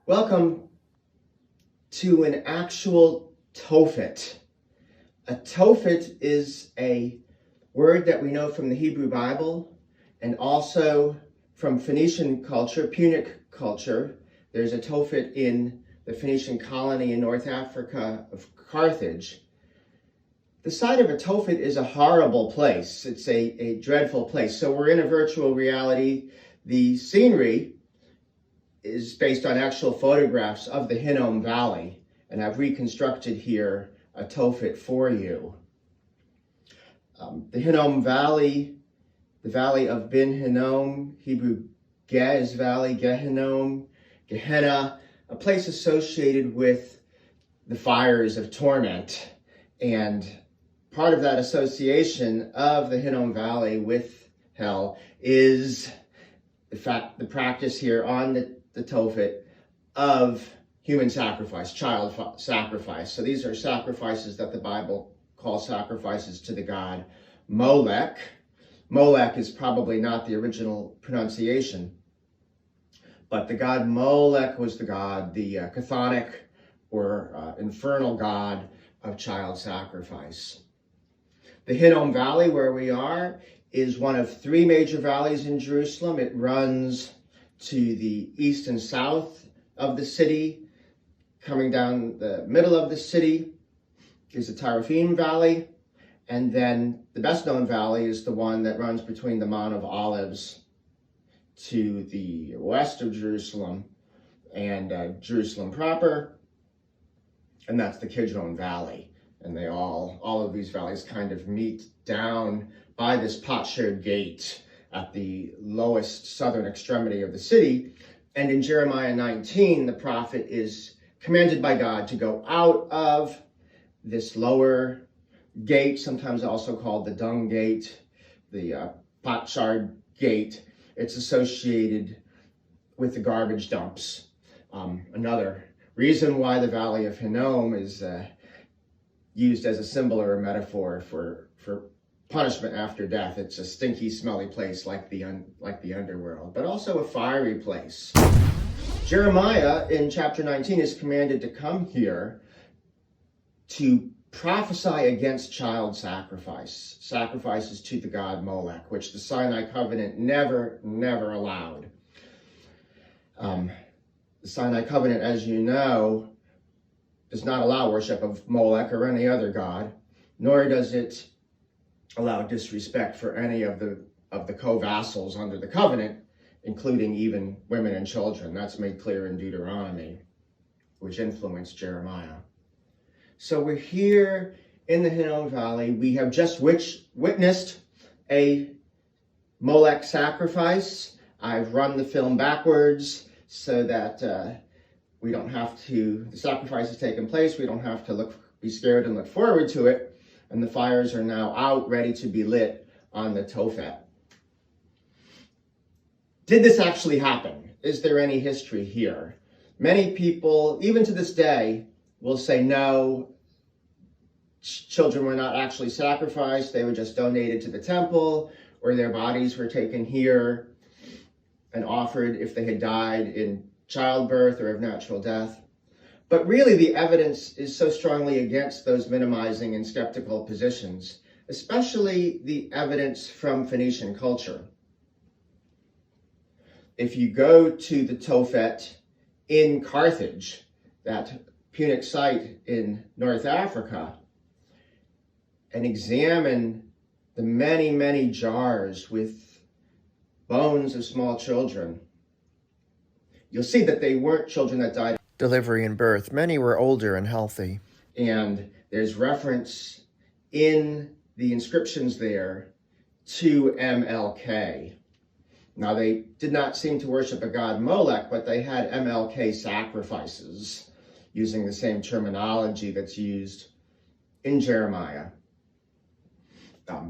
Welcome to an actual Tophet. A Tophet is a word that we know from the Hebrew Bible and also from Phoenician culture, Punic culture. There's a Tophet in the Phoenician colony in North Africa of Carthage. The site of a Tophet is a horrible place. It's a dreadful place. So we're in a virtual reality. The scenery is based on actual photographs of the Hinnom Valley, and I've reconstructed here a Tophet for you. The Hinnom Valley, the Valley of Ben Hinnom, Hebrew Gez Valley, Gehinnom, Gehenna, a place associated with the fires of torment. And part of that association of the Hinnom Valley with hell is the practice here on the Tophet of human sacrifice, child sacrifice. So these are sacrifices that the Bible calls sacrifices to the god Molech. Molech is probably not the original pronunciation, but the god Molech was the god, the chthonic or infernal god of child sacrifice. The Hinnom Valley, where we are, is one of three major valleys in Jerusalem. It runs to the east and south of the city. Coming down the middle of the city is the Tophet Valley. And then the best known valley is the one that runs between the Mount of Olives to the west of Jerusalem and Jerusalem proper. And that's the Kidron Valley. And they all of these valleys kind of meet down by this potsherd gate at the lowest southern extremity of the city. And in Jeremiah 19, the prophet is commanded by God to go out of this lower gate, sometimes also called the dung gate, the potsherd gate. It's associated with the garbage dumps. Another reason why the Valley of Hinnom is used as a symbol or a metaphor for punishment after death. It's a stinky, smelly place like the underworld, but also a fiery place. Jeremiah in chapter 19 is commanded to come here to prophesy against child sacrifices to the god Molech, which the Sinai covenant never allowed. The Sinai covenant, as you know, does not allow worship of Molech or any other god, nor does it allow disrespect for any of the co-vassals under the covenant, including even women and children. That's made clear in Deuteronomy, which influenced Jeremiah. So we're here in the Hinnom Valley. We have just witnessed a Molech sacrifice. I've run the film backwards so that we don't have to, the sacrifice has taken place, we don't have to be scared and look forward to it. And the fires are now out, ready to be lit on the Tophet. Did this actually happen? Is there any history here? Many people, even to this day, will say no, children were not actually sacrificed, they were just donated to the temple, or their bodies were taken here and offered if they had died in childbirth or of natural death. But really, the evidence is so strongly against those minimizing and skeptical positions, especially the evidence from Phoenician culture. If you go to the Tophet in Carthage, that Punic site in North Africa, and examine the many jars with bones of small children, you'll see that they weren't children that died delivery and birth. Many were older and healthy. And there's reference in the inscriptions there to MLK. Now, they did not seem to worship a god Molech, but they had MLK sacrifices using the same terminology that's used in Jeremiah.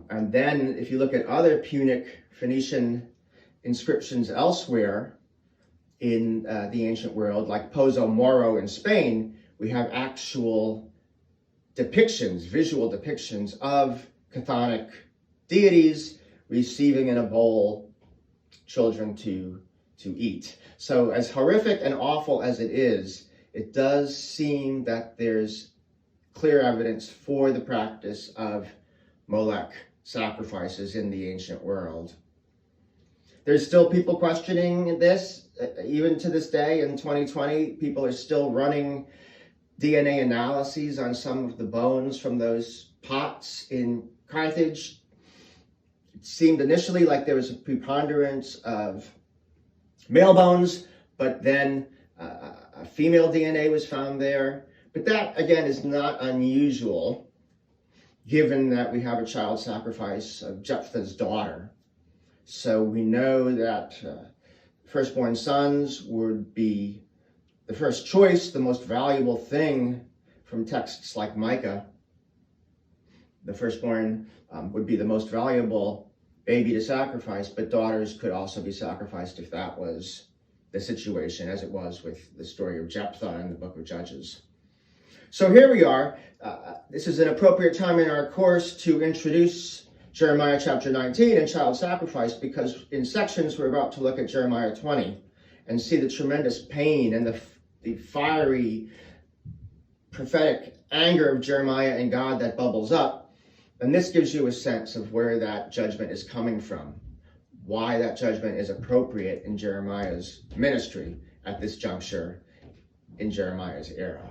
And then if you look at other Punic Phoenician inscriptions elsewhere in the ancient world, like Pozo Moro in Spain, we have actual depictions, visual depictions of chthonic deities receiving in a bowl children to eat. So as horrific and awful as it is, it does seem that there's clear evidence for the practice of Molech sacrifices in the ancient world. There's still people questioning this. Even to this day in 2020, people are still running DNA analyses on some of the bones from those pots in Carthage. It seemed initially like there was a preponderance of male bones, but then a female DNA was found there. But that, again, is not unusual, given that we have a child sacrifice of Jephthah's daughter. So we know that firstborn sons would be the first choice, the most valuable thing from texts like Micah. The firstborn would be the most valuable baby to sacrifice, but daughters could also be sacrificed if that was the situation, as it was with the story of Jephthah in the book of Judges. So here we are. This is an appropriate time in our course to introduce Jeremiah chapter 19 and child sacrifice, because in sections we're about to look at Jeremiah 20 and see the tremendous pain and the fiery prophetic anger of Jeremiah and God that bubbles up. And this gives you a sense of where that judgment is coming from, why that judgment is appropriate in Jeremiah's ministry at this juncture in Jeremiah's era.